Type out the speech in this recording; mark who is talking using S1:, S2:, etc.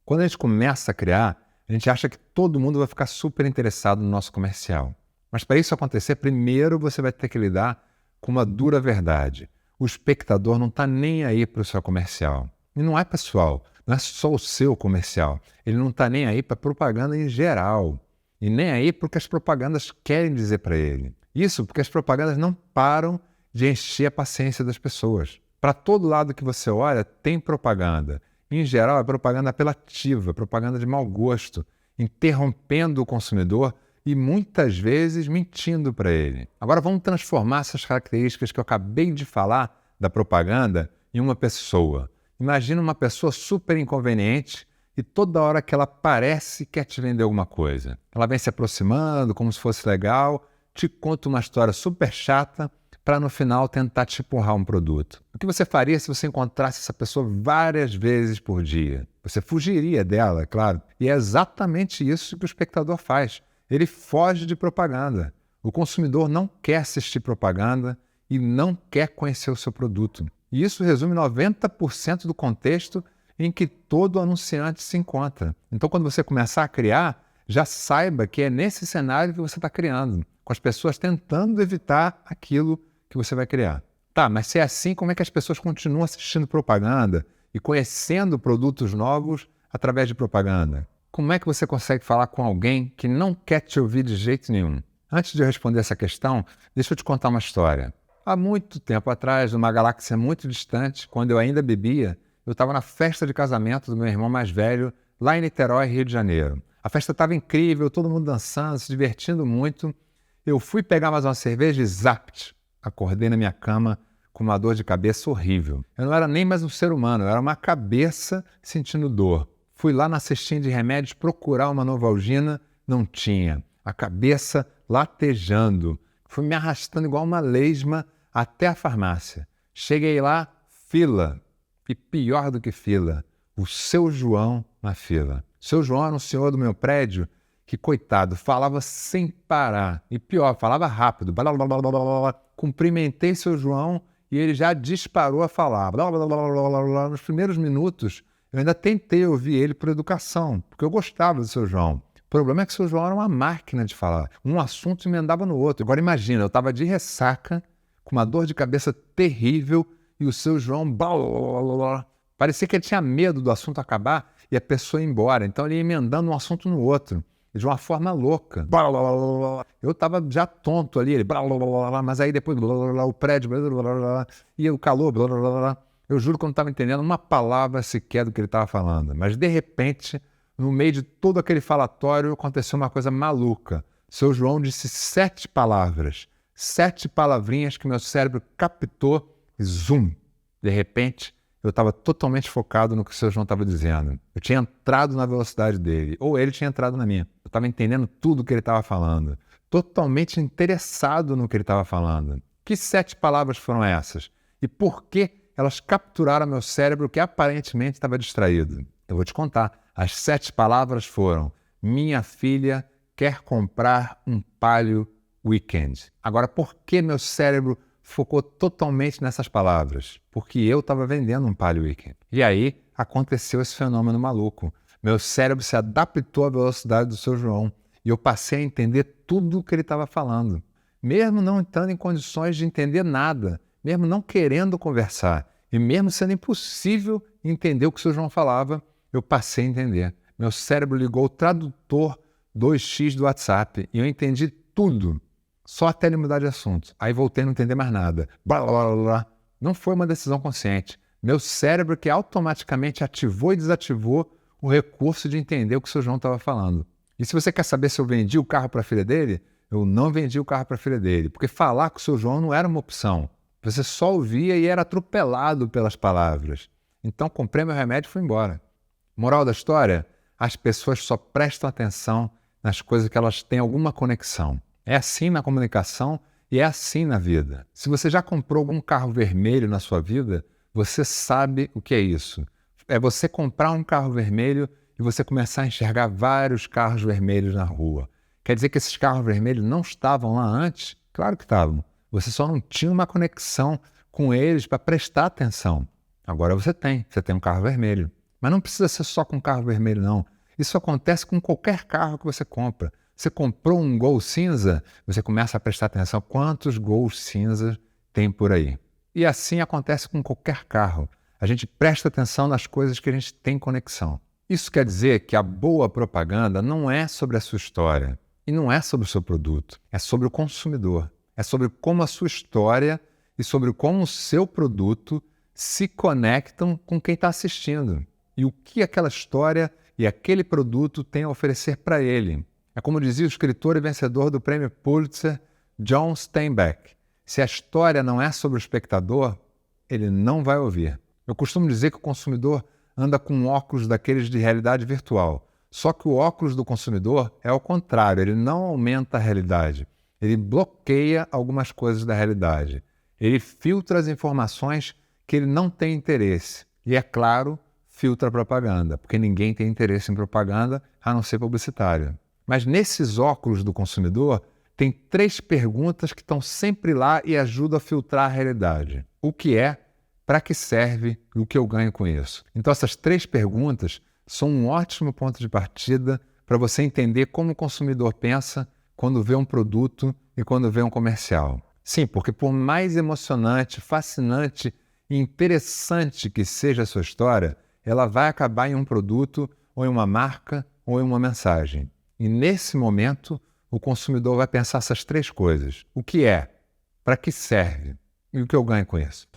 S1: Quando a gente começa a criar, a gente acha que todo mundo vai ficar super interessado no nosso comercial. Mas para isso acontecer, primeiro você vai ter que lidar com uma dura verdade. O espectador não está nem aí para o seu comercial. E não é pessoal, não é só o seu comercial. Ele não está nem aí para propaganda em geral. E nem aí para o que as propagandas querem dizer para ele. Isso porque as propagandas não param de encher a paciência das pessoas. Para todo lado que você olha, tem propaganda. Em geral, é propaganda apelativa, propaganda de mau gosto, interrompendo o consumidor e muitas vezes mentindo para ele. Agora vamos transformar essas características que eu acabei de falar da propaganda em uma pessoa. Imagina uma pessoa super inconveniente e toda hora que ela aparece quer te vender alguma coisa. Ela vem se aproximando como se fosse legal, te conta uma história super chata para no final tentar te empurrar um produto. O que você faria se você encontrasse essa pessoa várias vezes por dia? Você fugiria dela, é claro. E é exatamente isso que o espectador faz. Ele foge de propaganda. O consumidor não quer assistir propaganda e não quer conhecer o seu produto. E isso resume 90% do contexto em que todo anunciante se encontra. Então, quando você começar a criar, já saiba que é nesse cenário que você está criando, com as pessoas tentando evitar aquilo que você vai criar. Tá, mas se é assim, como é que as pessoas continuam assistindo propaganda e conhecendo produtos novos através de propaganda? Como é que você consegue falar com alguém que não quer te ouvir de jeito nenhum? Antes de eu responder essa questão, deixa eu te contar uma história. Há muito tempo atrás, numa galáxia muito distante, quando eu ainda bebia, eu estava na festa de casamento do meu irmão mais velho, lá em Niterói, Rio de Janeiro. A festa estava incrível, todo mundo dançando, se divertindo muito. Eu fui pegar mais uma cerveja e zapt! Acordei na minha cama com uma dor de cabeça horrível. Eu não era nem mais um ser humano, eu era uma cabeça sentindo dor. Fui lá na cestinha de remédios procurar uma Novalgina, não tinha. A cabeça latejando. Fui me arrastando igual uma lesma até a farmácia. Cheguei lá, fila. E pior do que fila, o seu João na fila. O seu João era um senhor do meu prédio que, coitado, falava sem parar. E pior, falava rápido. Blá, blá, blá, blá, blá, blá. Cumprimentei seu João e ele já disparou a falar. Blá, blá, blá, blá, blá, blá. Nos primeiros minutos, eu ainda tentei ouvir ele por educação, porque eu gostava do seu João. O problema é que o seu João era uma máquina de falar. Um assunto emendava no outro. Agora imagina, eu estava de ressaca, com uma dor de cabeça terrível, e o seu João... Blá, blá, blá, blá. Parecia que ele tinha medo do assunto acabar e a pessoa ir embora. Então ele ia emendando um assunto no outro, de uma forma louca. Blá, blá, blá, blá. Eu estava já tonto ali, ele, blá, blá, blá, blá, mas aí depois blá, blá, blá, o prédio, blá, blá, blá, blá, e o calor, blá, blá, blá, blá. Eu juro que eu não estava entendendo uma palavra sequer do que ele estava falando. Mas, de repente, no meio de todo aquele falatório, aconteceu uma coisa maluca. Seu João disse 7 palavras. 7 palavrinhas que meu cérebro captou e zoom. De repente, eu estava totalmente focado no que o seu João estava dizendo. Eu tinha entrado na velocidade dele, ou ele tinha entrado na minha. Eu estava entendendo tudo o que ele estava falando. Totalmente interessado no que ele estava falando. Que 7 palavras foram essas? E por que elas capturaram meu cérebro que aparentemente estava distraído? Eu vou te contar. As 7 palavras foram: minha filha quer comprar um Palio Weekend. Agora, por que meu cérebro focou totalmente nessas palavras? Porque eu estava vendendo um Palio Weekend. E aí aconteceu esse fenômeno maluco. Meu cérebro se adaptou à velocidade do seu João e eu passei a entender tudo o que ele estava falando. Mesmo não estando em condições de entender nada, mesmo não querendo conversar e mesmo sendo impossível entender o que o seu João falava, eu passei a entender. Meu cérebro ligou o tradutor 2x do WhatsApp e eu entendi tudo. Só até ele mudar de assunto. Aí voltei a não entender mais nada. Blá, blá, blá, blá. Não foi uma decisão consciente. Meu cérebro que automaticamente ativou e desativou o recurso de entender o que o seu João estava falando. E se você quer saber se eu vendi o carro para a filha dele, eu não vendi o carro para a filha dele. Porque falar com o seu João não era uma opção. Você só ouvia e era atropelado pelas palavras. Então comprei meu remédio e fui embora. Moral da história? As pessoas só prestam atenção nas coisas que elas têm alguma conexão. É assim na comunicação e é assim na vida. Se você já comprou algum carro vermelho na sua vida, você sabe o que é isso. É você comprar um carro vermelho e você começar a enxergar vários carros vermelhos na rua. Quer dizer que esses carros vermelhos não estavam lá antes? Claro que estavam. Você só não tinha uma conexão com eles para prestar atenção. Agora você tem um carro vermelho. Mas não precisa ser só com carro vermelho, não. Isso acontece com qualquer carro que você compra. Você comprou um Gol cinza, você começa a prestar atenção quantos Gols cinzas tem por aí. E assim acontece com qualquer carro. A gente presta atenção nas coisas que a gente tem conexão. Isso quer dizer que a boa propaganda não é sobre a sua história e não é sobre o seu produto. É sobre o consumidor. É sobre como a sua história e sobre como o seu produto se conectam com quem está assistindo e o que aquela história e aquele produto têm a oferecer para ele. É como dizia o escritor e vencedor do prêmio Pulitzer, John Steinbeck: se a história não é sobre o espectador, ele não vai ouvir. Eu costumo dizer que o consumidor anda com óculos daqueles de realidade virtual. Só que o óculos do consumidor é ao contrário, ele não aumenta a realidade. Ele bloqueia algumas coisas da realidade. Ele filtra as informações que ele não tem interesse. E, é claro, filtra a propaganda, porque ninguém tem interesse em propaganda a não ser publicitário. Mas nesses óculos do consumidor, tem 3 perguntas que estão sempre lá e ajudam a filtrar a realidade. O que é, para que serve e o que eu ganho com isso? Então essas 3 perguntas são um ótimo ponto de partida para você entender como o consumidor pensa quando vê um produto e quando vê um comercial. Sim, porque por mais emocionante, fascinante e interessante que seja a sua história, ela vai acabar em um produto, ou em uma marca, ou em uma mensagem. E nesse momento, o consumidor vai pensar essas 3 coisas. O que é? Para que serve? E o que eu ganho com isso?